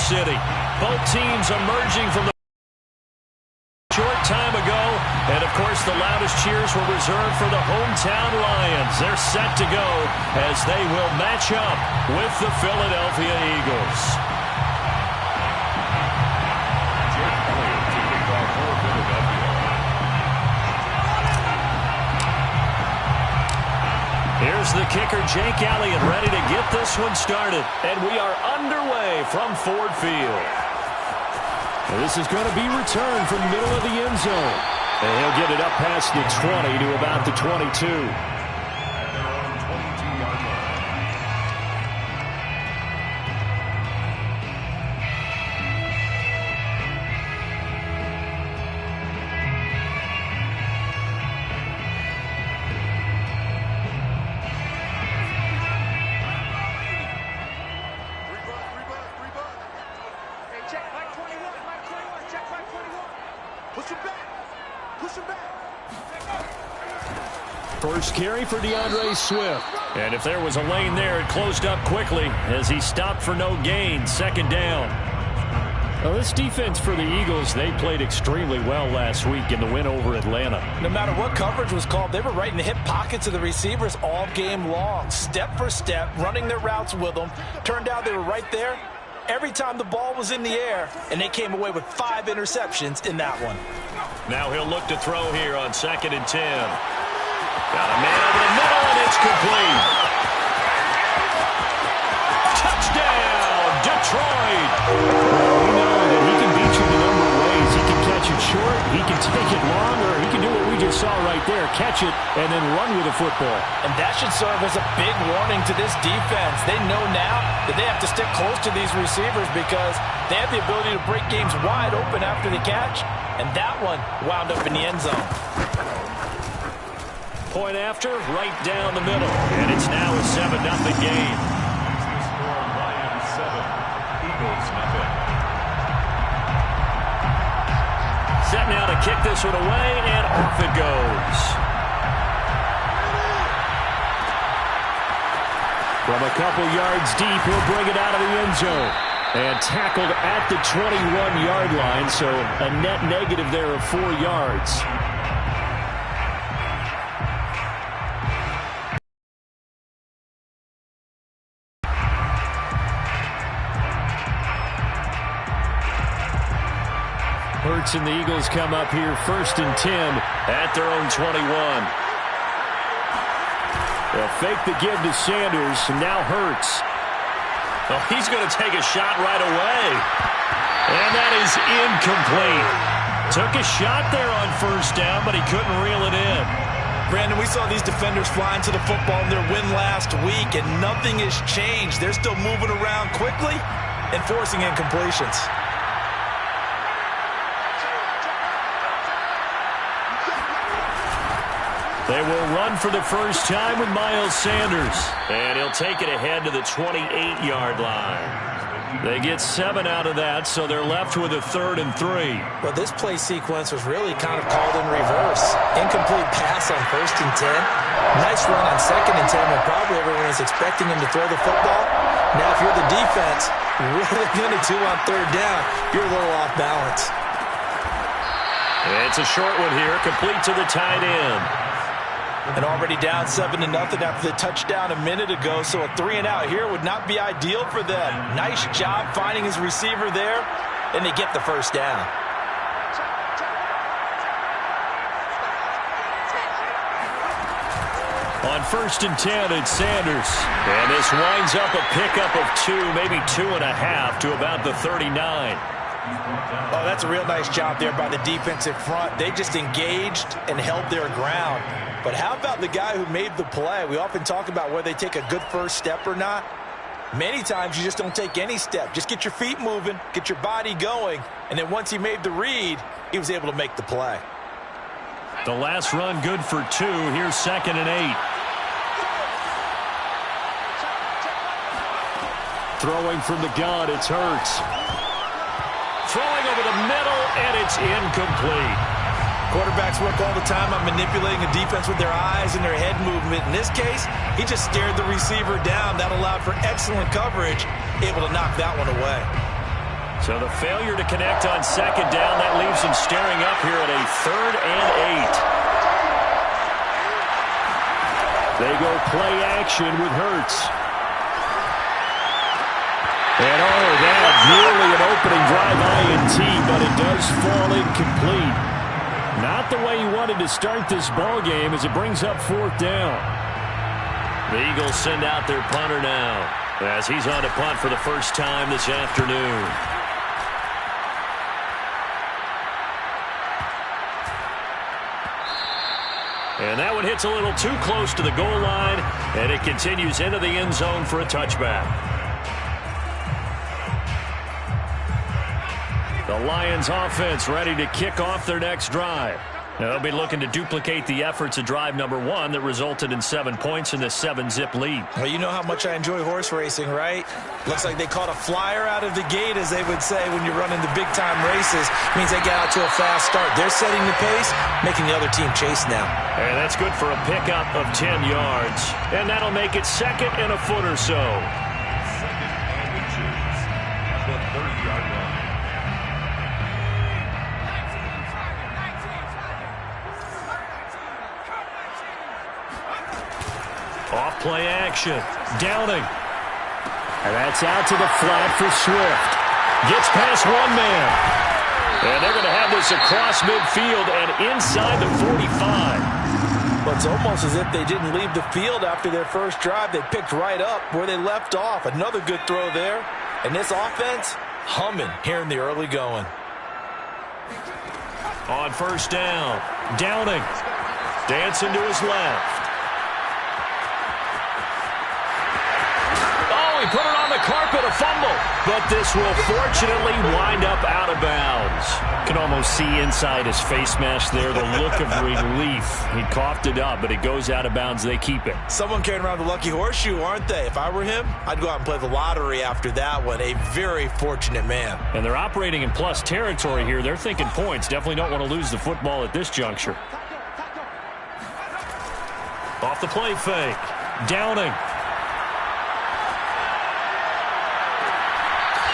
City. Both teams emerging from the short time ago. And, of course, the loudest cheers were reserved for the hometown Lions. They're set to go as they will match up with the Philadelphia Eagles. Here's the kicker, Jake Elliott, ready to get this one started. And we are underway from Ford Field. This is going to be returned from the middle of the end zone. And he'll get it up past the 20 to about the 22. First carry for DeAndre Swift. And if there was a lane there, it closed up quickly as he stopped for no gain. Second down. Well, this defense for the Eagles, they played extremely well last week in the win over Atlanta. No matter what coverage was called, they were right in the hip pockets of the receivers all game long. Step for step, running their routes with them. Turned out they were right there every time the ball was in the air, and they came away with 5 interceptions in that one. Now he'll look to throw here on 2nd and 10. Got a man over the middle, and it's complete. Touchdown, Detroit. We know that he can beat you in a number of ways. He can catch it short, he can take it long, or he can do what we just saw right there, catch it and then run with the football. And that should serve as a big warning to this defense. They know now that they have to stick close to these receivers because they have the ability to break games wide open after the catch, and that one wound up in the end zone. Point after, right down the middle. And it's now a 7-0 game. Lions 7, Eagles nothing. Set now to kick this one away, and off it goes. From a couple yards deep, he'll bring it out of the end zone. And tackled at the 21-yard line, so a net negative there of 4 yards. Hurts and the Eagles come up here 1st and 10 at their own 21. They'll fake the give to Sanders, and now Hurts. Oh, he's going to take a shot right away. And that is incomplete. Took a shot there on 1st down, but he couldn't reel it in. Brandon, we saw these defenders flying to the football in their win last week, and nothing has changed. They're still moving around quickly and forcing incompletions. They will run for the first time with Miles Sanders. And he'll take it ahead to the 28-yard line. They get 7 out of that, so they're left with a 3rd and 3. Well, this play sequence was really kind of called in reverse. Incomplete pass on 1st and 10. Nice run on 2nd and 10 when probably everyone is expecting him to throw the football. Now, if you're the defense, what are they going to do on 3rd down? You're a little off balance. It's a short one here, complete to the tight end. And already down 7-0 after the touchdown a minute ago, so a 3-and-out here would not be ideal for them. Nice job finding his receiver there, and they get the first down. On 1st and 10, it's Sanders. And this winds up a pickup of 2, maybe 2.5 to about the 39. Oh, that's a real nice job there by the defensive front. They just engaged and held their ground. But how about the guy who made the play? We often talk about whether they take a good first step or not. Many times you just don't take any step. Just get your feet moving, get your body going, and then once he made the read, he was able to make the play. The last run good for 2. Here's 2nd and 8. Throwing from the gun, it's Hurts. Throwing over the middle, and it's incomplete. Quarterbacks work all the time on manipulating a defense with their eyes and their head movement. In this case, he just stared the receiver down. That allowed for excellent coverage, able to knock that one away. So the failure to connect on second down, that leaves him staring up here at a 3rd and 8. They go play action with Hurts. And that nearly an opening drive INT, but it does fall incomplete. Not the way he wanted to start this ball game as it brings up 4th down. The Eagles send out their punter now as he's on to punt for the first time this afternoon. And that one hits a little too close to the goal line, and it continues into the end zone for a touchback. The Lions offense ready to kick off their next drive. Now, they'll be looking to duplicate the efforts of drive number 1 that resulted in 7 points in this 7-zip lead. Well, you know how much I enjoy horse racing, right? Looks like they caught a flyer out of the gate, as they would say when you're running the big-time races. Means they get out to a fast start. They're setting the pace, making the other team chase now. And that's good for a pickup of 10 yards. And that'll make it 2nd and a foot or so. 2nd and inches at the 30-yard line. Off play action. Downing. And that's out to the flat for Swift. Gets past one man. And they're going to have this across midfield and inside the 45. Well, it's almost as if they didn't leave the field after their first drive. They picked right up where they left off. Another good throw there. And this offense, humming here in the early going. On first down, Downing. Dancing to his left. He put it on the carpet, a fumble. But this will fortunately wind up out of bounds. Can almost see inside his face mask there, the look of relief. He coughed it up, but it goes out of bounds. They keep it. Someone carrying around the lucky horseshoe, aren't they? If I were him, I'd go out and play the lottery after that one. A very fortunate man. And they're operating in plus territory here. They're thinking points. Definitely don't want to lose the football at this juncture. Off the play fake. Downing.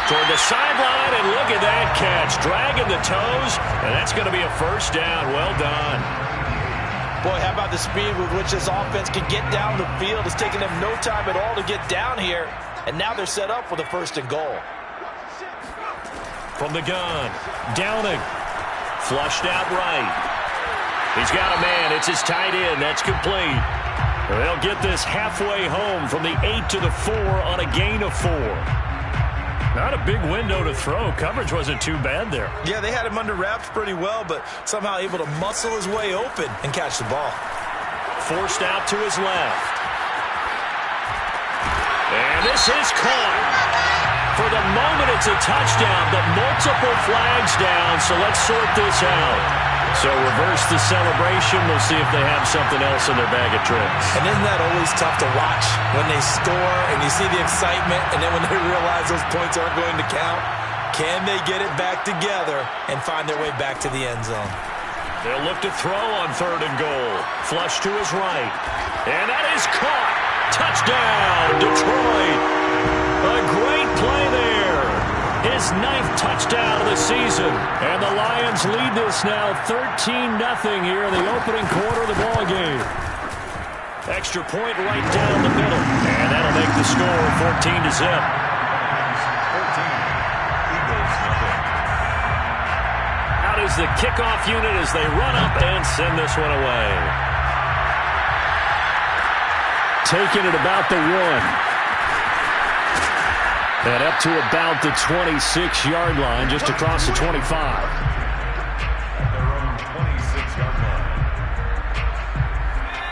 Toward the sideline, and look at that catch. Dragging the toes, and that's going to be a first down. Well done. Boy, how about the speed with which this offense can get down the field? It's taking them no time at all to get down here, and now they're set up for the 1st and goal. From the gun, Downing. Flushed out right. He's got a man. It's his tight end. That's complete. They'll get this halfway home from the 8 to the 4 on a gain of 4. Not a big window to throw. Coverage wasn't too bad there. Yeah, they had him under wraps pretty well, but somehow able to muscle his way open and catch the ball. Forced out to his left. And this is caught. For the moment, it's a touchdown, but multiple flags down, so let's sort this out. So reverse the celebration. We'll see if they have something else in their bag of tricks. And isn't that always tough to watch when they score and you see the excitement, and then when they realize those points aren't going to count? Can they get it back together and find their way back to the end zone? They'll look to throw on 3rd and goal. Flush to his right. And that is caught. Touchdown, Detroit. A great play there. His 9th touchdown of the season. And the Lions lead this now 13-0 here in the opening quarter of the ball game. Extra point right down the middle. And that'll make the score 14-0. 14. Eagles, nothing. Out is the kickoff unit as they run up and send this one away. Taking it about the 1. And up to about the 26-yard line, just across the 25. At their own 26-yard line.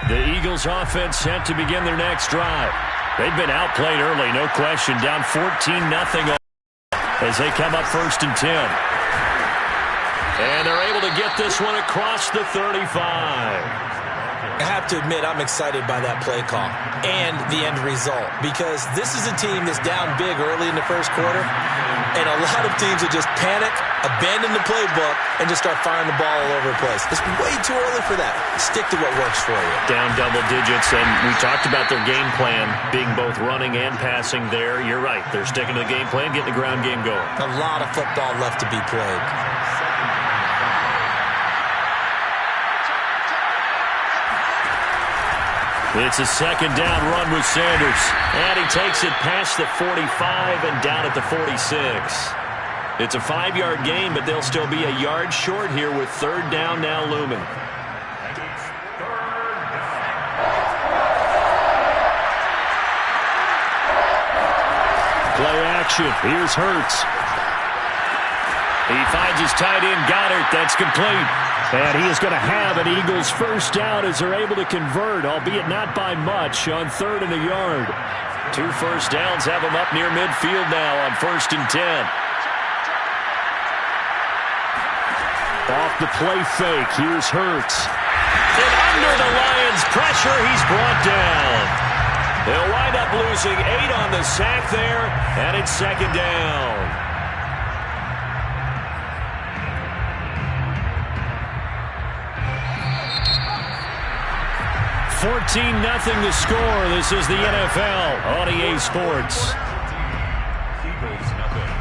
The Eagles offense set to begin their next drive. They've been outplayed early, no question. Down 14-0 as they come up 1st and 10. And they're able to get this one across the 35. I have to admit, I'm excited by that play call and the end result, because this is a team that's down big early in the 1st quarter, and a lot of teams will just panic abandon the playbook and just start firing the ball all over the place. It's way too early for that. Stick to what works for you. Down double digits, and we talked about their game plan being both running and passing there. You're right. They're sticking to the game plan, getting the ground game going. A lot of football left to be played. It's a second down run with Sanders. And he takes it past the 45 and down at the 46. It's a 5-yard gain, but they'll still be a yard short here with third down now looming. Play action. Here's Hurts. He finds his tight end, Goddard. That's complete. And he is going to have an Eagles first down as they're able to convert, albeit not by much, on 3rd and a yard. 2 first downs have him up near midfield now on 1st and 10. Off the play fake, here's Hurts. And under the Lions' pressure, he's brought down. They'll wind up losing 8 on the sack there, and it's second down. 14-0 the score. This is the NFL on EA Sports. Eagles nothing.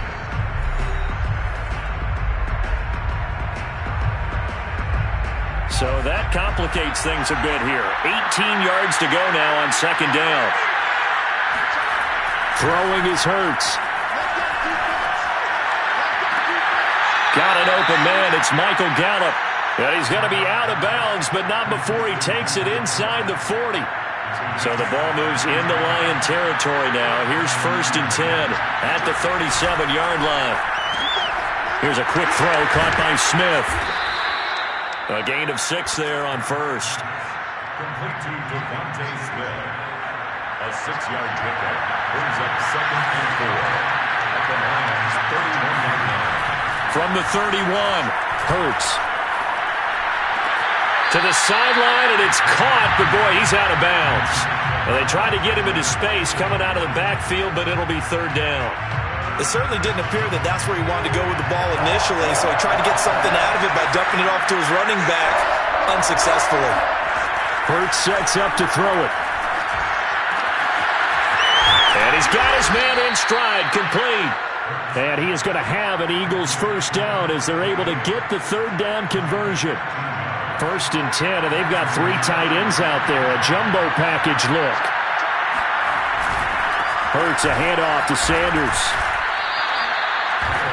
So that complicates things a bit here. 18 yards to go now on second down. Throwing is Hurts. Got an open man. It's Michael Gallup. And he's going to be out of bounds, but not before he takes it inside the 40. So the ball moves into Lion territory now. Here's 1st and 10 at the 37-yard line. Here's a quick throw caught by Smith. A gain of 6 there on first. Complete to Devontae Smith. A 6-yard pickup brings up 2nd and 4 at the Lions' 31-yard line. From the 31, Hurts. To the sideline, and it's caught, but boy, he's out of bounds. Well, they tried to get him into space coming out of the backfield, but it'll be third down. It certainly didn't appear that that's where he wanted to go with the ball initially, so he tried to get something out of it by dumping it off to his running back unsuccessfully. Hurts sets up to throw it. And he's got his man in stride, complete. And he is going to have an Eagles first down as they're able to get the third down conversion. 1st and 10, and they've got 3 tight ends out there. A jumbo package look. Hurts a handoff to Sanders.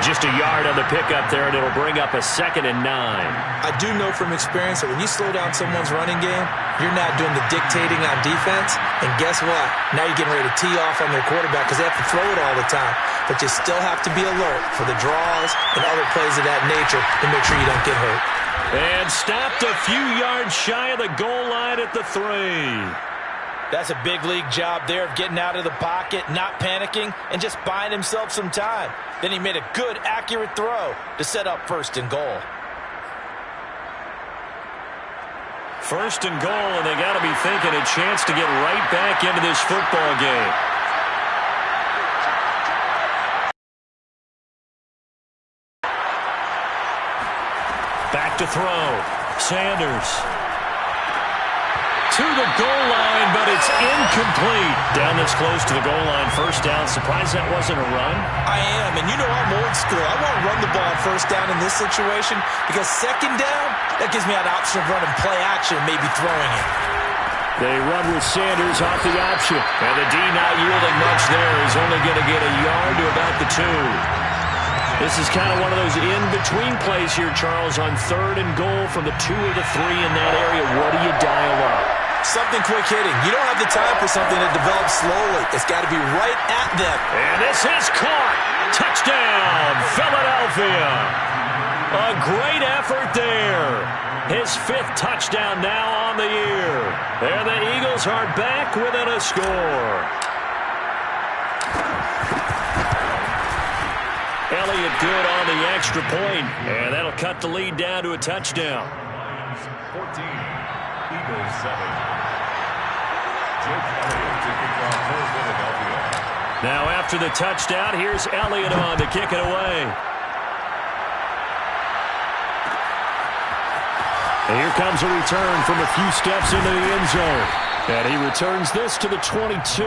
Just a yard on the pickup there, and it'll bring up a 2nd and 9. I do know from experience that when you slow down someone's running game, you're not doing the dictating on defense. And guess what? Now you're getting ready to tee off on their quarterback because they have to throw it all the time. But you still have to be alert for the draws and other plays of that nature to make sure you don't get hurt. And stopped a few yards shy of the goal line at the 3. That's a big league job there of getting out of the pocket, not panicking, and just buying himself some time. Then he made a good, accurate throw to set up 1st and goal. 1st and goal, and they got to be thinking a chance to get right back into this football game. Back to throw. Sanders. To the goal line, but it's incomplete. Down this close to the goal line. First down. Surprised that wasn't a run? I am, and you know I'm old school. I want to run the ball on first down in this situation because second down, that gives me an option of running play action, maybe throwing it. They run with Sanders off the option. And the D not yielding much there. He's only going to get a yard to about the 2. This is kind of one of those in-between plays here, Charles, on 3rd and goal from the 2 or the 3 in that area. What do you dial up? Something quick hitting. You don't have the time for something that develops slowly. It's got to be right at them. And this is caught. Touchdown, Philadelphia. A great effort there. His 5th touchdown now on the year. And the Eagles are back within a score. Elliott good on the extra point, and that'll cut the lead down to a touchdown. 14, Eagles 7. Jake Elliott to kick off for Philadelphia. Now after the touchdown, here's Elliott on to kick it away. And here comes a return from a few steps into the end zone. And he returns this to the 22.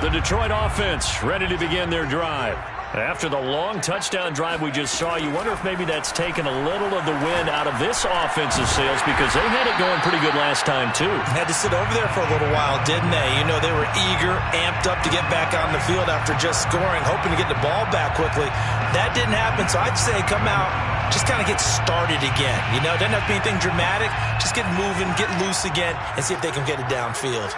The Detroit offense ready to begin their drive. After the long touchdown drive we just saw, you wonder if maybe that's taken a little of the wind out of this offensive sails, because they had it going pretty good last time too. Had to sit over there for a little while, didn't they? You know, they were eager, amped up to get back on the field after just scoring, hoping to get the ball back quickly. That didn't happen, so I'd say come out, just kind of get started again. You know, it doesn't have to be anything dramatic. Just get moving, get loose again, and see if they can get it downfield.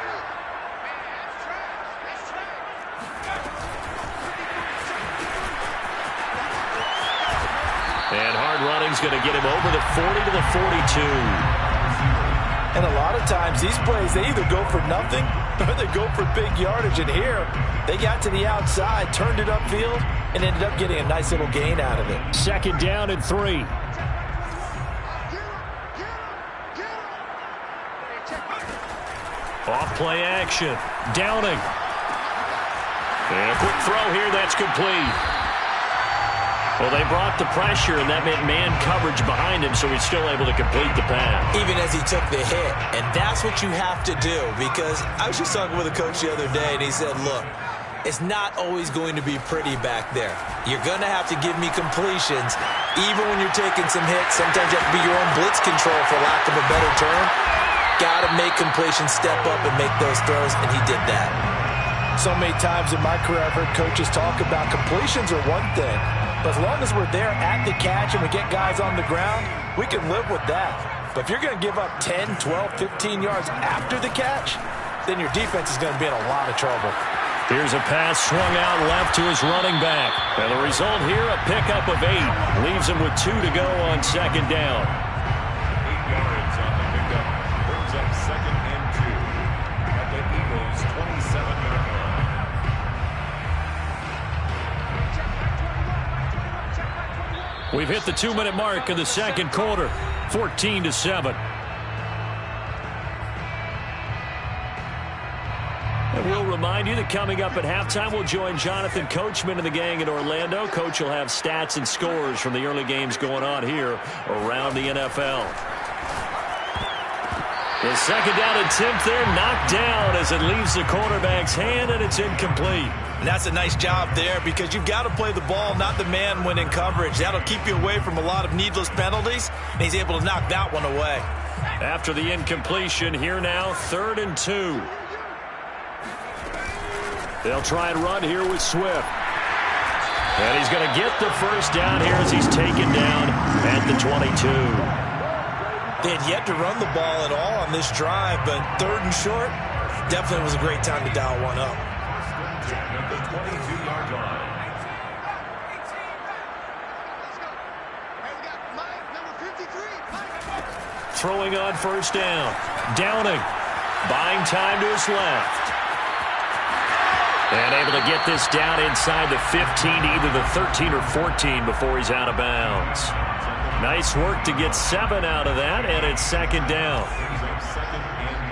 And hard running's going to get him over the 40 to the 42. And a lot of times, these plays, they either go for nothing or they go for big yardage. And here, they got to the outside, turned it upfield, and ended up getting a nice little gain out of it. 2nd down and 3. Off play action. Downing. And a quick throw here, that's complete. Well, they brought the pressure, and that meant man coverage behind him, so he's still able to complete the pass. Even as he took the hit. And that's what you have to do, because I was just talking with a coach the other day, and he said, look, it's not always going to be pretty back there. You're going to have to give me completions. Even when you're taking some hits, sometimes you have to be your own blitz control, for lack of a better term. Got to make completions, step up, and make those throws, and he did that. So many times in my career, I've heard coaches talk about completions are one thing, but as long as we're there at the catch and we get guys on the ground, we can live with that. But if you're going to give up 10, 12, 15 yards after the catch, then your defense is going to be in a lot of trouble. Here's a pass swung out left to his running back. And the result here, a pickup of 8. Leaves him with 2 to go on 2nd down. 8 yards on the pickup. Brings up 2nd and 2 at the Eagles' 27-yard line. We've hit the 2-minute mark of the 2nd quarter, 14-7. And we'll remind you that coming up at halftime, we'll join Jonathan Coachman and the gang in Orlando. Coach will have stats and scores from the early games going on here around the NFL. The 2nd down attempt there, knocked down as it leaves the quarterback's hand, and it's incomplete. And that's a nice job there, because you've got to play the ball, not the man when in coverage. That'll keep you away from a lot of needless penalties, and he's able to knock that one away. After the incompletion, here now, 3rd and 2. They'll try and run here with Swift. And he's going to get the first down here as he's taken down at the 22. They had yet to run the ball at all on this drive, but 3rd and short, definitely was a great time to dial one up. At the 22-yard line. Throwing on 1st down. Downing. Buying time to his left. And able to get this down inside the 15 to either the 13 or 14 before he's out of bounds. Nice work to get 7 out of that, and it's 2nd down. 2nd and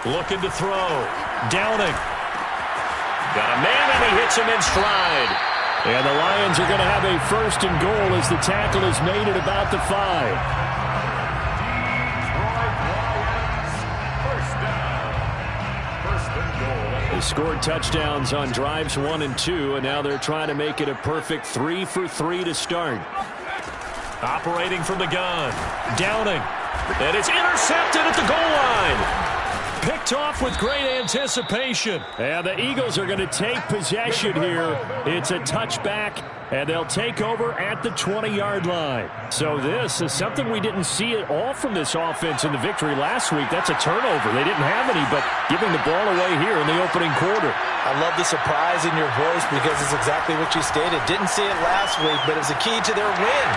3. Looking to throw. Downing. Got a man, and he hits him in stride. And the Lions are going to have a 1st and goal as the tackle is made at about the 5. They scored touchdowns on drives 1 and 2, and now they're trying to make it a perfect 3 for 3 to start. Operating from the gun. Downing. And it's intercepted at the goal line. Picked off with great anticipation. And the Eagles are going to take possession here. It's a touchback, and they'll take over at the 20-yard line. So this is something we didn't see at all from this offense in the victory last week. That's a turnover. They didn't have any, but giving the ball away here in the opening quarter. I love the surprise in your voice, because it's exactly what you stated. Didn't see it last week, but it's a key to their win.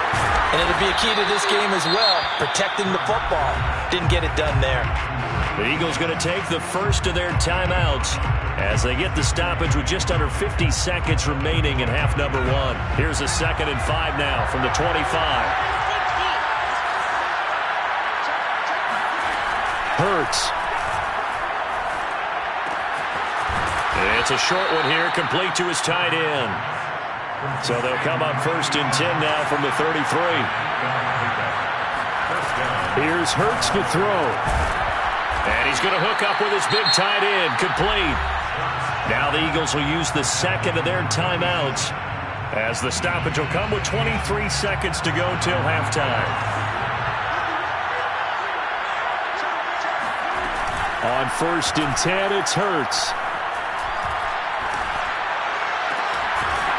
And it'll be a key to this game as well, protecting the football. Didn't get it done there. The Eagles going to take the first of their timeouts as they get the stoppage with just under 50 seconds remaining in half number 1. Here's a 2nd and 5 now from the 25. Hurts. It's a short one here, complete to his tight end. So they'll come up 1st and 10 now from the 33. Here's Hurts to throw. And he's going to hook up with his big tight end, complete. Now the Eagles will use the second of their timeouts as the stoppage will come with 23 seconds to go till halftime. On 1st and 10, it's Hurts.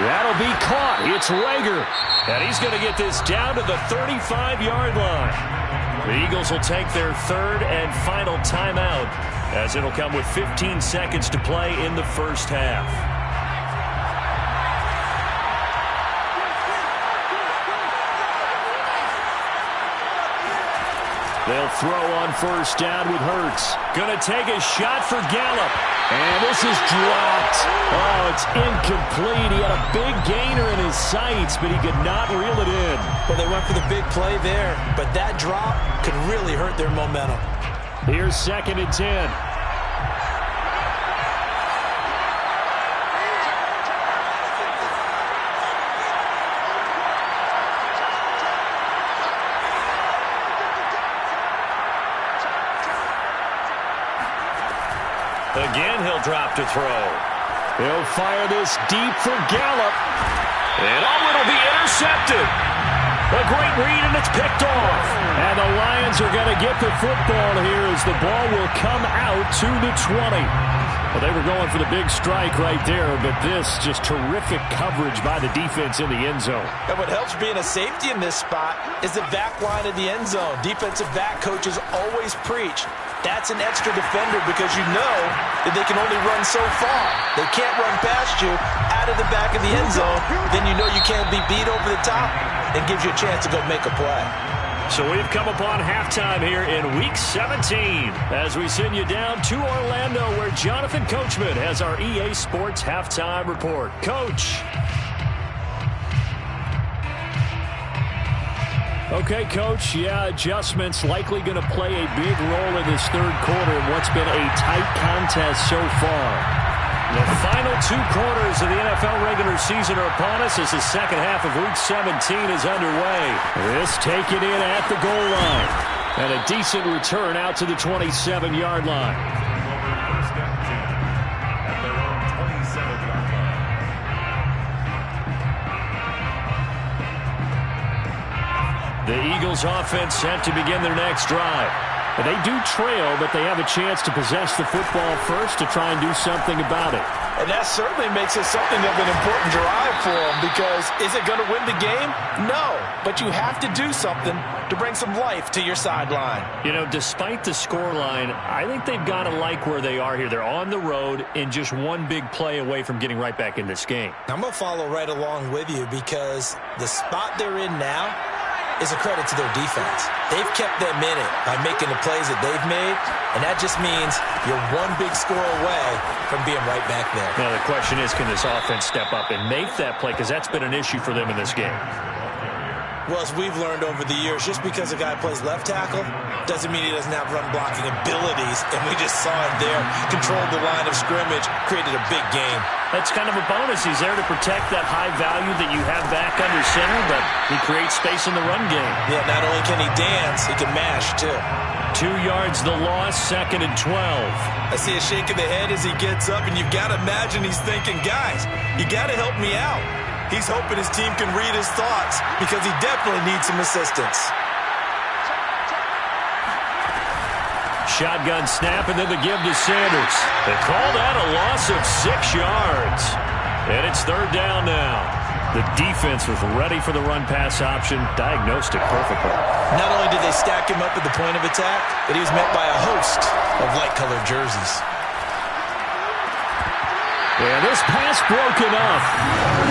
That'll be caught. It's Rager. And he's going to get this down to the 35-yard line. The Eagles will take their 3rd and final timeout as it'll come with 15 seconds to play in the first half. They'll throw on 1st down with Hurts. Going to take a shot for Gallup. And this is dropped. Oh, it's incomplete. He had a big gainer in his sights, but he could not reel it in. Well, they went for the big play there, but that drop could really hurt their momentum. Here's 2nd and 10. Again, he'll drop to throw. He'll fire this deep for Gallup. And it'll be intercepted. A great read, and it's picked off. And the Lions are going to get the football here as the ball will come out to the 20. Well, they were going for the big strike right there, but this just terrific coverage by the defense in the end zone. And what helps being a safety in this spot is the back line of the end zone. Defensive back coaches always preach. That's an extra defender because you know that they can only run so far. They can't run past you out of the back of the end zone. Then you know you can't be beat over the top. It gives you a chance to go make a play. So we've come upon halftime here in Week 17 as we send you down to Orlando where Jonathan Coachman has our EA Sports Halftime Report. Coach. Okay, Coach, adjustments likely going to play a big role in this third quarter in what's been a tight contest so far. The final 2 quarters of the NFL regular season are upon us as the second half of Week 17 is underway. This taken in at the goal line. And a decent return out to the 27-yard line. First and 10 at their own 27-yard line. The Eagles offense set to begin their next drive. They do trail, but they have a chance to possess the football first to try and do something about it. And that certainly makes it something of an important drive for them because is it going to win the game? No, but you have to do something to bring some life to your sideline. You know, despite the scoreline, I think they've got to like where they are here. They're on the road and just one big play away from getting right back in this game. I'm going to follow right along with you because the spot they're in now is a credit to their defense. They've kept them in it by making the plays that they've made, and that just means you're one big score away from being right back there. Now, the question is, can this offense step up and make that play? Because that's been an issue for them in this game. Well, as we've learned over the years, just because a guy plays left tackle doesn't mean he doesn't have run-blocking abilities, and we just saw it there. Controlled the line of scrimmage, created a big game. That's kind of a bonus. He's there to protect that high value that you have back under center, but he creates space in the run game. Yeah, not only can he dance, he can mash, too. 2 yards the loss, 2nd and 12. I see a shake of the head as he gets up, and you've got to imagine he's thinking, guys, you got to help me out. He's hoping his team can read his thoughts because he definitely needs some assistance. Shotgun snap and then the give to Sanders. They call that a loss of 6 yards. And it's 3rd down now. The defense was ready for the run-pass option, diagnosed it perfectly. Not only did they stack him up at the point of attack, but he was met by a host of light-colored jerseys. Yeah, this pass broken up.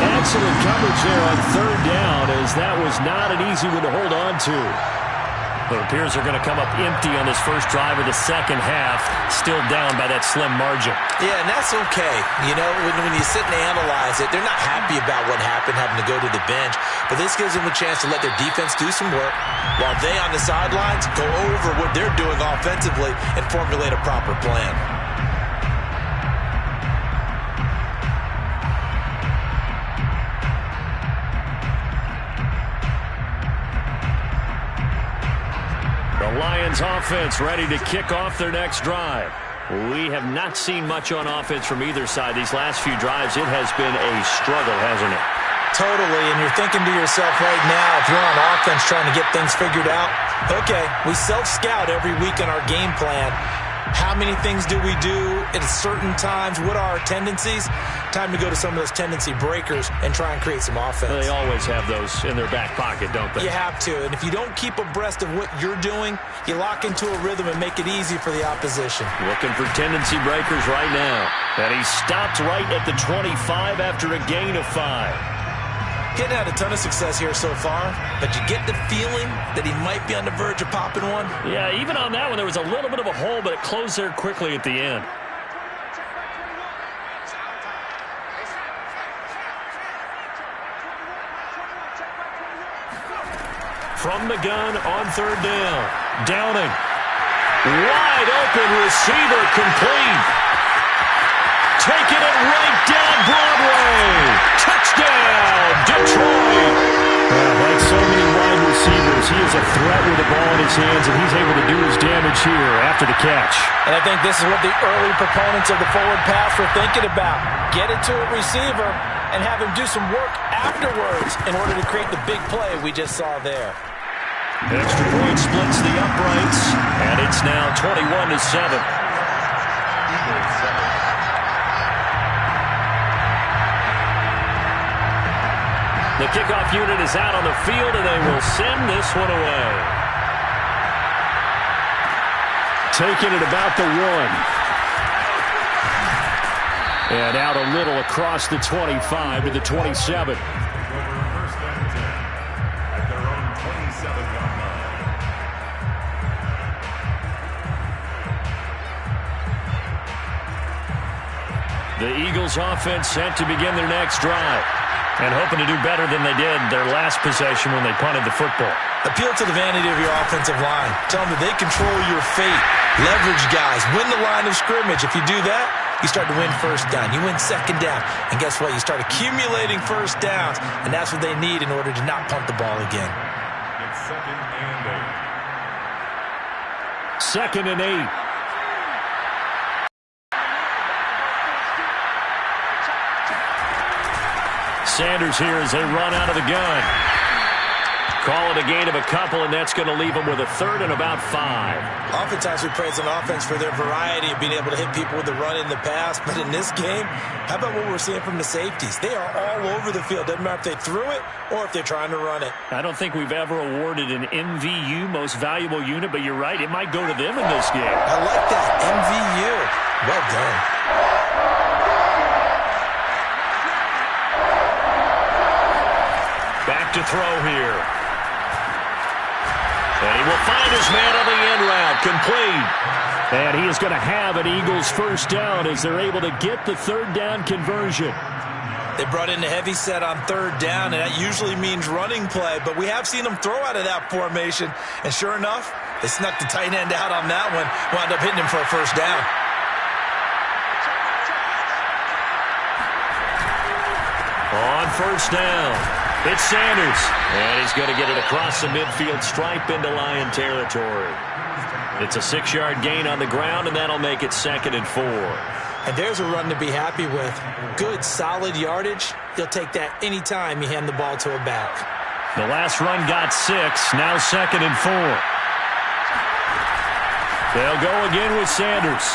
Excellent coverage there on 3rd down as that was not an easy one to hold on to. It appears they're going to come up empty on this first drive of the second half, still down by that slim margin. Yeah, and that's okay. You know, when you sit and analyze it, they're not happy about what happened, having to go to the bench. But this gives them a chance to let their defense do some work while they on the sidelines go over what they're doing offensively and formulate a proper plan. The Lions offense ready to kick off their next drive. We have not seen much on offense from either side. These last few drives, it has been a struggle, hasn't it? Totally, and you're thinking to yourself right now, if you're on offense trying to get things figured out, okay, we self-scout every week in our game plan. How many things do we do at certain times? What are our tendencies? Time to go to some of those tendency breakers and try and create some offense. They always have those in their back pocket, don't they? You have to, and if you don't keep abreast of what you're doing, you lock into a rhythm and make it easy for the opposition. Looking for tendency breakers right now. And he stopped right at the 25 after a gain of 5. Getting had a ton of success here so far, but you get the feeling that he might be on the verge of popping one. Yeah, even on that one, there was a little bit of a hole, but it closed there quickly at the end. From the gun on third down. Downing. Wide open receiver complete. Taking it right down Broadway. Touchdown, Detroit. Like so many wide receivers, he is a threat with the ball in his hands, and he's able to do his damage here after the catch. And I think this is what the early proponents of the forward pass were thinking about. Get it to a receiver and have him do some work afterwards in order to create the big play we just saw there. Extra point splits the uprights, and it's now 21-7. The kickoff unit is out on the field, and they will send this one away. Taking it about the 1. And out a little across the 25 to the 27. The Eagles offense set to begin their next drive. And hoping to do better than they did their last possession when they punted the football. Appeal to the vanity of your offensive line. Tell them that they control your fate. Leverage guys. Win the line of scrimmage. If you do that, you start to win first down. You win second down. And guess what? You start accumulating first downs. And that's what they need in order to not punt the ball again. It's 2nd and 8. 2nd and 8. Sanders here as they run out of the gun. Call it a gain of a couple, and that's going to leave them with a 3rd and about 5. Oftentimes we praise an offense for their variety of being able to hit people with the run in the pass. But in this game, how about what we're seeing from the safeties? They are all over the field. Doesn't matter if they threw it or if they're trying to run it. I don't think we've ever awarded an MVU, most valuable unit, but you're right. It might go to them in this game. I like that. MVU. Well done. Back to throw here. And he will find his man on the end route. Complete. And he is going to have an Eagles first down as they're able to get the 3rd down conversion. They brought in the heavy set on 3rd down, and that usually means running play. But we have seen them throw out of that formation. And sure enough, they snuck the tight end out on that one. Wound up hitting him for a first down. On first down. It's Sanders, and he's going to get it across the midfield stripe into Lion territory. It's a 6-yard gain on the ground, and that'll make it 2nd and 4. And there's a run to be happy with. Good, solid yardage. You'll take that anytime you hand the ball to a back. The last run got 6, now 2nd and 4. They'll go again with Sanders.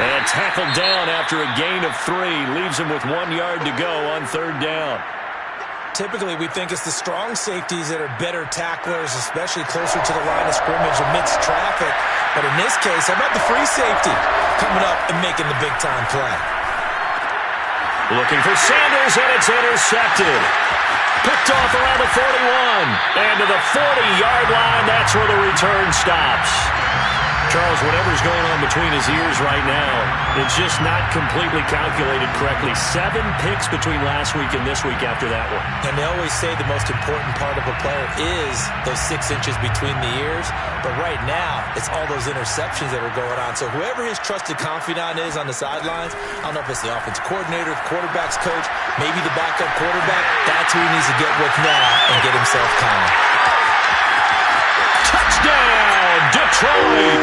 And tackled down after a gain of 3. Leaves him with 1 yard to go on 3rd down. Typically, we think it's the strong safeties that are better tacklers, especially closer to the line of scrimmage amidst traffic. But in this case, how about the free safety coming up and making the big-time play? Looking for Sanders, and it's intercepted. Picked off around the 41. And to the 40-yard line, that's where the return stops. Charles, whatever's going on between his ears right now, it's just not completely calculated correctly. 7 picks between last week and this week after that one. And they always say the most important part of a player is those 6 inches between the ears. But right now, it's all those interceptions that are going on. So whoever his trusted confidant is on the sidelines, I don't know if it's the offensive coordinator, the quarterback's coach, maybe the backup quarterback, that's who he needs to get with now and get himself calm. Touchdown! Detroit.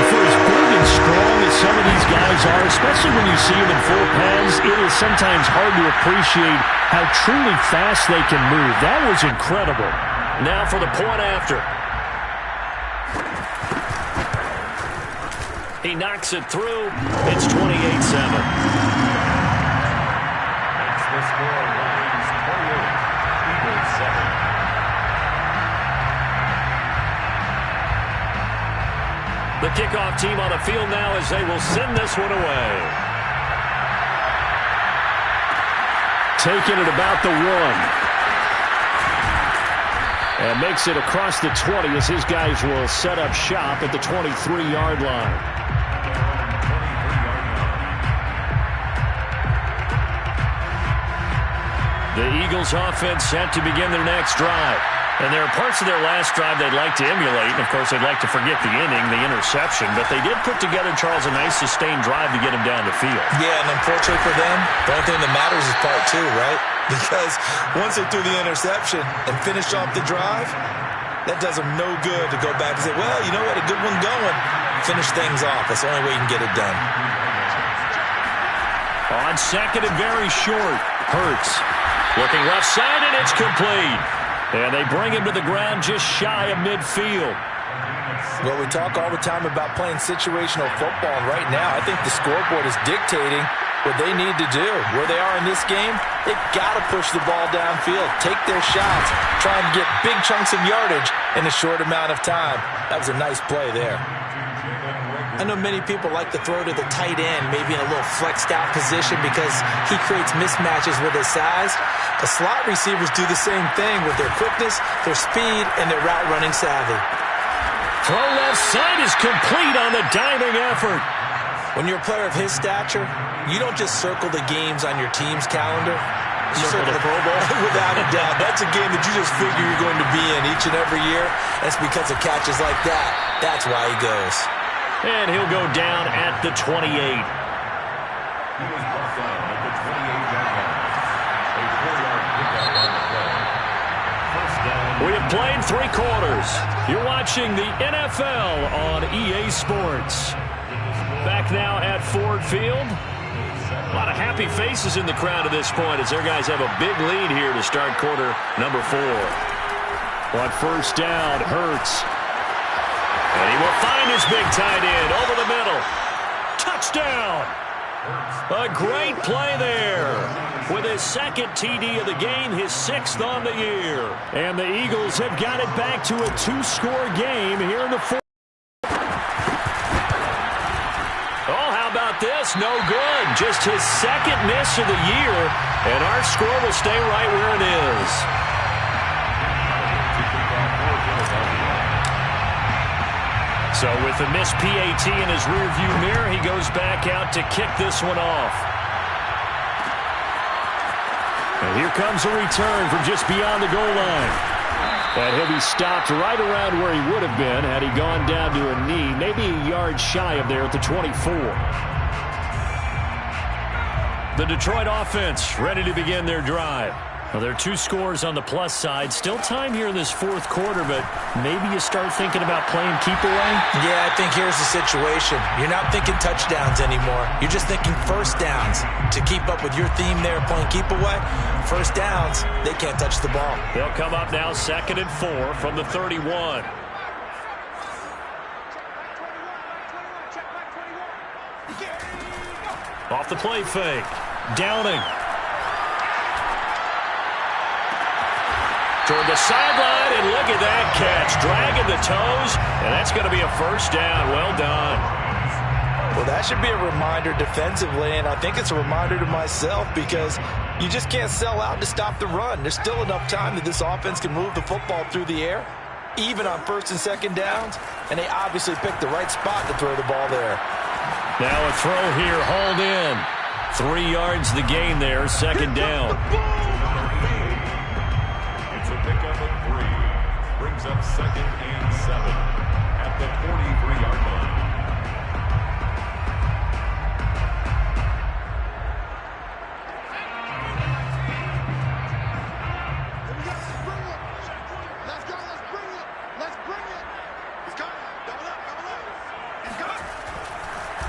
For as big and strong as some of these guys are, especially when you see them in full pads, it is sometimes hard to appreciate how truly fast they can move. That was incredible. Now for the point after. He knocks it through. It's 28-7. Makes the score Lions 28, Eagles 7. The kickoff team on the field now as they will send this one away. Taking it about the 1. And makes it across the 20 as his guys will set up shop at the 23-yard line. The Eagles offense set to begin their next drive. And there are parts of their last drive they'd like to emulate. And, of course, they'd like to forget the inning, the interception. But they did put together, Charles, a nice sustained drive to get him down the field. Yeah, and unfortunately for them, the only thing that matters is part 2, right? Because once they threw the interception and finished off the drive, that does them no good to go back and say, well, you know what, a good one going. Finish things off. That's the only way you can get it done. On second and very short, Hurts. Looking left side, and it's complete. And they bring him to the ground just shy of midfield. Well, we talk all the time about playing situational football, and right now I think the scoreboard is dictating what they need to do. Where they are in this game, they've got to push the ball downfield, take their shots, try and get big chunks of yardage in a short amount of time. That was a nice play there. I know many people like to throw to the tight end, maybe in a little flexed out position because he creates mismatches with his size. The slot receivers do the same thing with their quickness, their speed, and their route running savvy. Throw left side is complete on the diving effort. When you're a player of his stature, you don't just circle the games on your team's calendar. You circle the Pro Bowl. Without a doubt. That's a game that you just figure you're going to be in each and every year. That's because of catches like that. That's why he goes. And he'll go down at the 28. He was brought down at the 28-yard line. A 4-yard pickup on the play. First down. We have played 3 quarters. You're watching the NFL on EA Sports. Back now at Ford Field. A lot of happy faces in the crowd at this point as their guys have a big lead here to start quarter number 4. On first down, Hurts. And he will find his big tight end over the middle. Touchdown! A great play there. With his second TD of the game, his 6th on the year. And the Eagles have got it back to a 2-score game here in the 4th. Oh, how about this? No good. Just his 2nd miss of the year. And our score will stay right where it is. So with the missed PAT in his rearview mirror, he goes back out to kick this one off. And here comes a return from just beyond the goal line. And he'll be stopped right around where he would have been had he gone down to a knee, maybe a yard shy of there at the 24. The Detroit offense ready to begin their drive. Well, there are 2 scores on the plus side. Still time here in this 4th quarter, but maybe you start thinking about playing keep away? Yeah, I think here's the situation. You're not thinking touchdowns anymore. You're just thinking first downs. To keep up with your theme there, playing keep away, first downs, they can't touch the ball. They'll come up now 2nd and 4 from the 31. Off the play fake. Downing. Toward the sideline, and look at that catch. Dragging the toes, and that's going to be a first down. Well done. Well, that should be a reminder defensively, and I think it's a reminder to myself because you just can't sell out to stop the run. There's still enough time that this offense can move the football through the air, even on 1st and 2nd downs, and they obviously picked the right spot to throw the ball there. Now a throw here, hauled in. 3 yards the gain there, 2nd down. It's a pickup of 3. Brings up 2nd and 7 at the 43-yard line.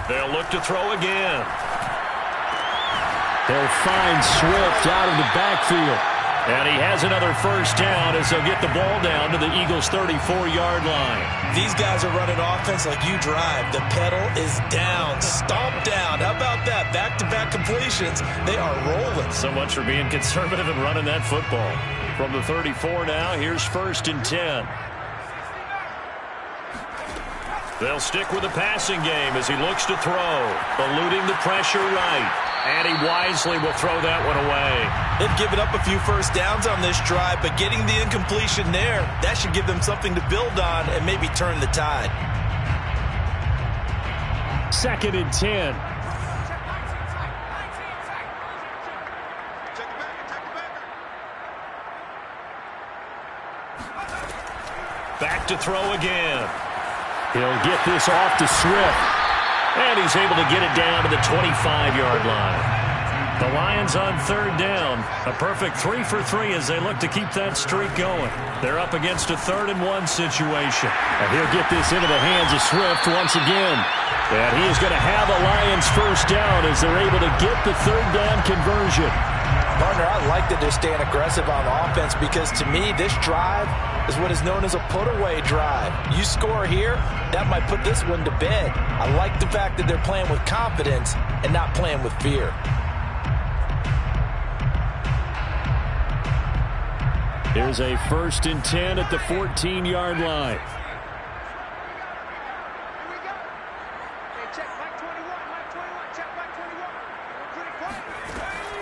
They'll look to throw again. They'll find Swift out of the backfield. And he has another first down as they'll get the ball down to the Eagles' 34-yard line. These guys are running offense like you drive. The pedal is down, stomped down. How about that? Back-to-back completions. They are rolling. So much for being conservative and running that football. From the 34 now, here's 1st and 10. They'll stick with the passing game as he looks to throw, eluding the pressure right. And he wisely will throw that one away. They've given up a few first downs on this drive, but getting the incompletion there, that should give them something to build on and maybe turn the tide. 2nd and 10. Back to throw again. He'll get this off to Swift. And he's able to get it down to the 25-yard line. The Lions on 3rd down. A perfect 3 for 3 as they look to keep that streak going. They're up against a 3rd and 1 situation. And he'll get this into the hands of Swift once again. And he is going to have a Lions first down as they're able to get the 3rd down conversion. Partner, I like that they're staying aggressive on offense because to me, this drive is what is known as a put-away drive. You score here, that might put this one to bed. I like the fact that they're playing with confidence and not playing with fear. Here's a 1st and 10 at the 14-yard line.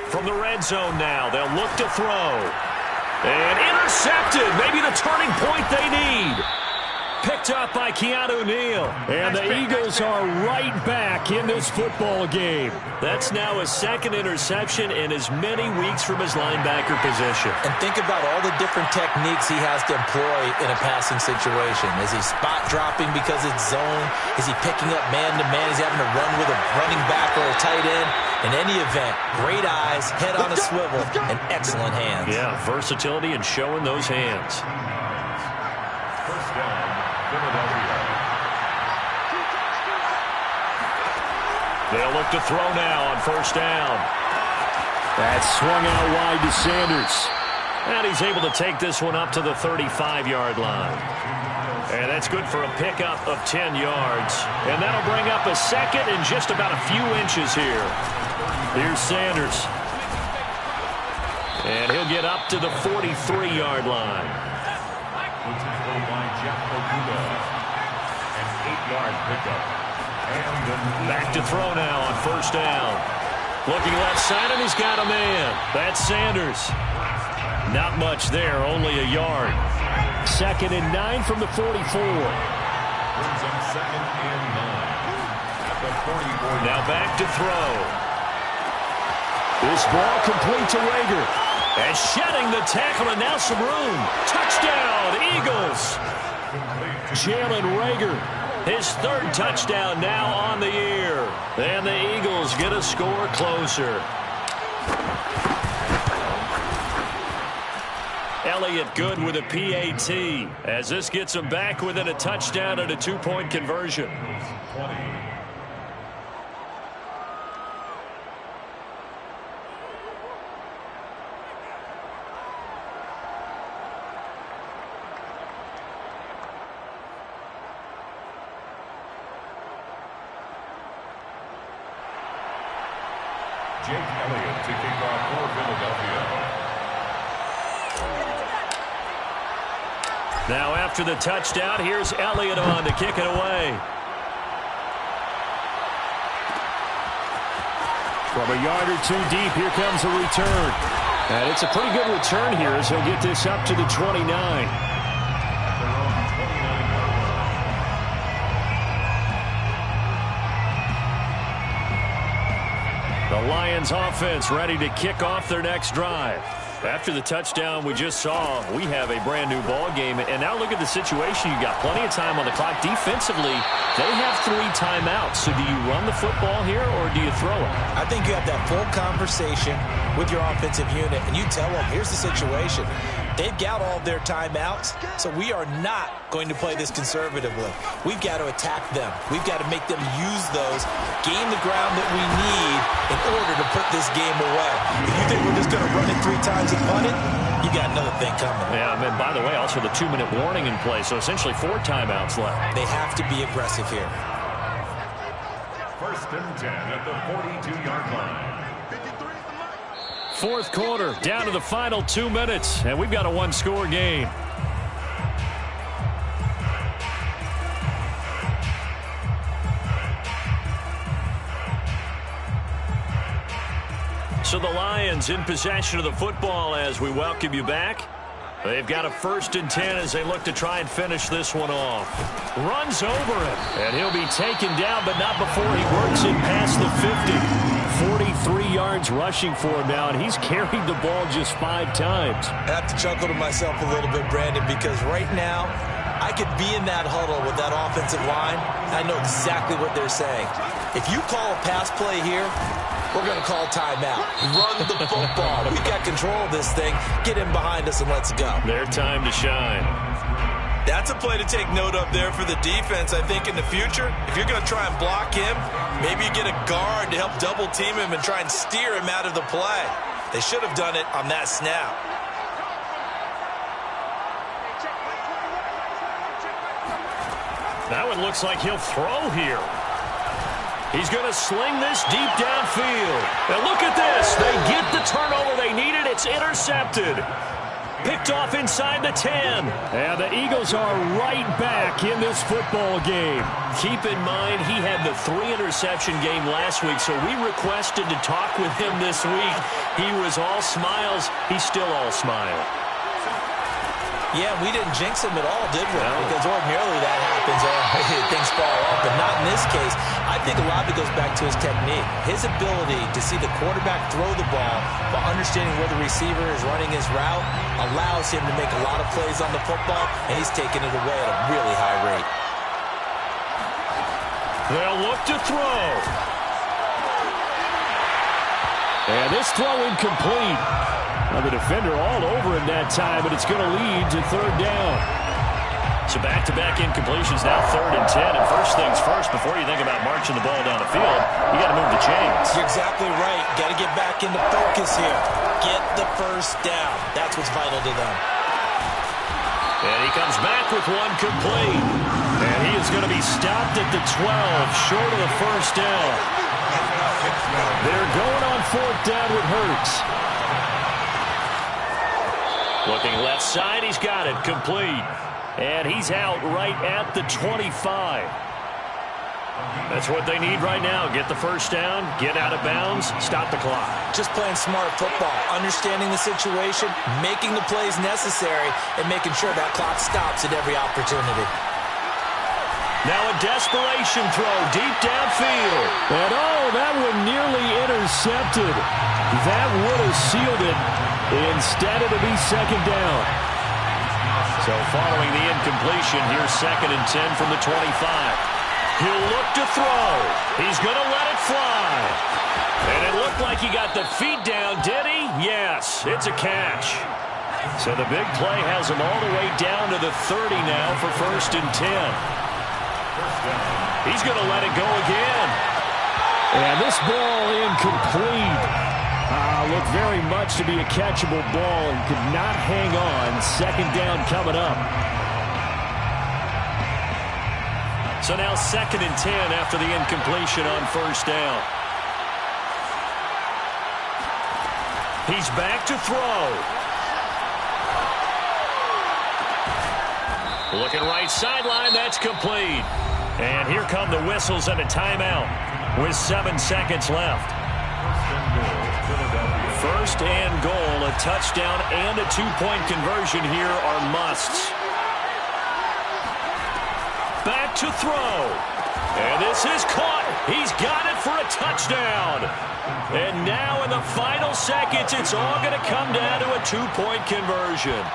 From the red zone now, they'll look to throw. And intercepted. Maybe the turning point they need. Picked up by Keanu Neal. And the Eagles are right back in this football game. That's now his 2nd interception in as many weeks from his linebacker position. And think about all the different techniques he has to employ in a passing situation. Is he spot dropping because it's zone? Is he picking up man-to-man? Is he having to run with a running back or a tight end? In any event, great eyes, head on a swivel, and excellent hands. Yeah, versatility and showing those hands. First down, Philadelphia. They'll look to throw now on 1st down. That's swung out wide to Sanders. And he's able to take this one up to the 35-yard line. And that's good for a pickup of 10 yards. And that'll bring up a 2nd and just about a few inches here. Here's Sanders. And he'll get up to the 43-yard line. An 8-yard pickup. Back to throw now on 1st down. Looking left side, and he's got a man. That's Sanders. Not much there, only a yard. 2nd and 9 from the 44. Brings up 2nd and 9. At the 44. Now back to throw. This ball complete to Rager. And shedding the tackle, and now some room. Touchdown, Eagles. Jalen Rager. His 3rd touchdown now on the year. And the Eagles get a score closer. Elliott good with a PAT as this gets him back within a touchdown and a 2-point conversion. 20. Jake Elliott to kick off for Philadelphia. Now after the touchdown, here's Elliott on to kick it away. From a yard or 2 deep, here comes a return. And it's a pretty good return here as he'll get this up to the 29. The Lions offense ready to kick off their next drive. After the touchdown we just saw, we have a brand new ball game. And now look at the situation. You got plenty of time on the clock. Defensively, they have 3 timeouts. So do you run the football here or do you throw it? I think you have that full conversation with your offensive unit, and you tell them, here's the situation. They've got all of their timeouts, so we are not going to play this conservatively. We've got to attack them. We've got to make them use those, gain the ground that we need in order to put this game away. If you think we're just going to run it 3 times and punt it, you got another thing coming. Yeah, and by the way, also the 2-minute warning in play, so essentially 4 timeouts left. They have to be aggressive here. First and 10 at the 42-yard line. Fourth quarter, down to the final 2 minutes, and we've got a 1-score game. So the Lions in possession of the football as we welcome you back. They've got a 1st and 10 as they look to try and finish this one off. Runs over him, and he'll be taken down, but not before he works it past the 50. 43 yards rushing for him now, and he's carried the ball just 5 times. I have to chuckle to myself a little bit, Brandon, because right now I could be in that huddle with that offensive line. I know exactly what they're saying. If you call a pass play here, we're going to call timeout. Run the football. We've got control of this thing. Get in behind us and let's go. Their time to shine. That's a play to take note of there for the defense. I think in the future, if you're going to try and block him, maybe you get a guard to help double team him and try and steer him out of the play. They should have done it on that snap. That one looks like he'll throw here. He's going to sling this deep downfield. And look at this. They get the turnover they needed. It's intercepted. Picked off inside the 10. And the Eagles are right back in this football game. Keep in mind, he had the 3-interception game last week, so we requested to talk with him this week. He was all smiles. He's still all smile. Yeah, we didn't jinx him at all, did we? No. Because ordinarily that happens. Things fall off, but not in this case. I think a lot of it goes back to his technique. His ability to see the quarterback throw the ball while understanding where the receiver is running his route allows him to make a lot of plays on the football, and he's taking it away at a really high rate. They'll look to throw. And this throw incomplete. Well, the defender all over him that time, but it's going to lead to 3rd down. So back-to-back incompletions, now 3rd and 10. And first things first, before you think about marching the ball down the field, you got to move the chains. You're exactly right. Got to get back into focus here. Get the first down. That's what's vital to them. And he comes back with one complete. And he is going to be stopped at the 12, short of the first down. They're going on 4th down with Hurts. Looking left side, he's got it, complete. And he's out right at the 25. That's what they need right now. Get the first down, get out of bounds, stop the clock. Just playing smart football, understanding the situation, making the plays necessary, and making sure that clock stops at every opportunity. Now a desperation throw deep downfield. And oh, that one nearly intercepted. That would have sealed it. Instead, it'll be 2nd down. So following the incompletion, here's 2nd and 10 from the 25. He'll look to throw. He's going to let it fly. And it looked like he got the feet down, did he? Yes, it's a catch. So the big play has him all the way down to the 30 now for 1st and 10. He's going to let it go again. And this ball incomplete. Looked very much to be a catchable ball and could not hang on. 2nd down coming up. So now 2nd and 10 after the incompletion on 1st down. He's back to throw. Looking right sideline, that's complete. And here come the whistles and a timeout with 7 seconds left. 1st and goal, a touchdown and a 2-point conversion here are musts. Back to throw. And this is caught. He's got it for a touchdown. And now in the final seconds, it's all going to come down to a 2-point conversion.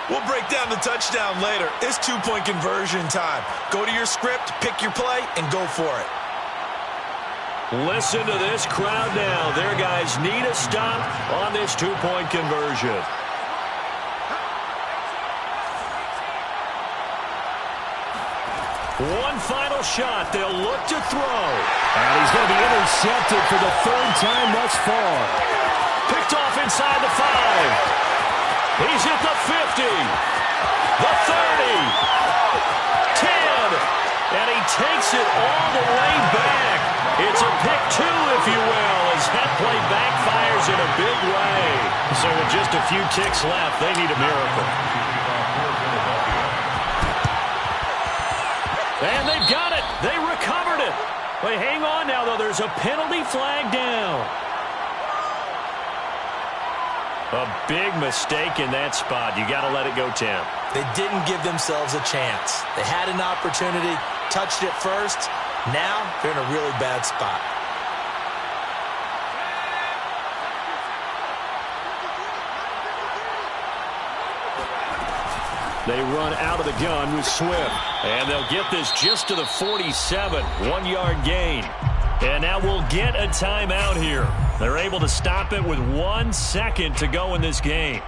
We'll break down the touchdown later. It's 2-point conversion time. Go to your script, pick your play, and go for it. Listen to this crowd now. Their guys need a stop on this 2-point conversion. One final shot. They'll look to throw. And he's going to be intercepted for the third time thus far. Picked off inside the 5. He's at the 50. The 30. 10. And he takes it all the way back. It's a pick 2, if you will, as that play backfires in a big way. So with just a few ticks left, they need a miracle. And they've got it. They recovered it. But hang on now, though. There's a penalty flag down. A big mistake in that spot. You got to let it go, Tim. They didn't give themselves a chance. They had an opportunity, touched it first. Now they're in a really bad spot. They run out of the gun with Swift. And they'll get this just to the 47. 1-yard gain. And now we'll get a timeout here. They're able to stop it with 1 second to go in this game.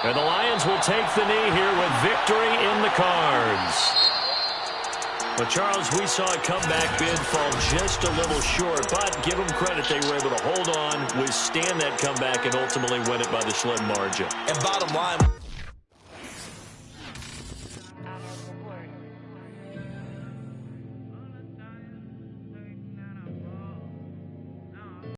And the Lions will take the knee here with victory in the cards. But, Charles, we saw a comeback bid fall just a little short, but give them credit. They were able to hold on, withstand that comeback, and ultimately win it by the slim margin. And bottom line...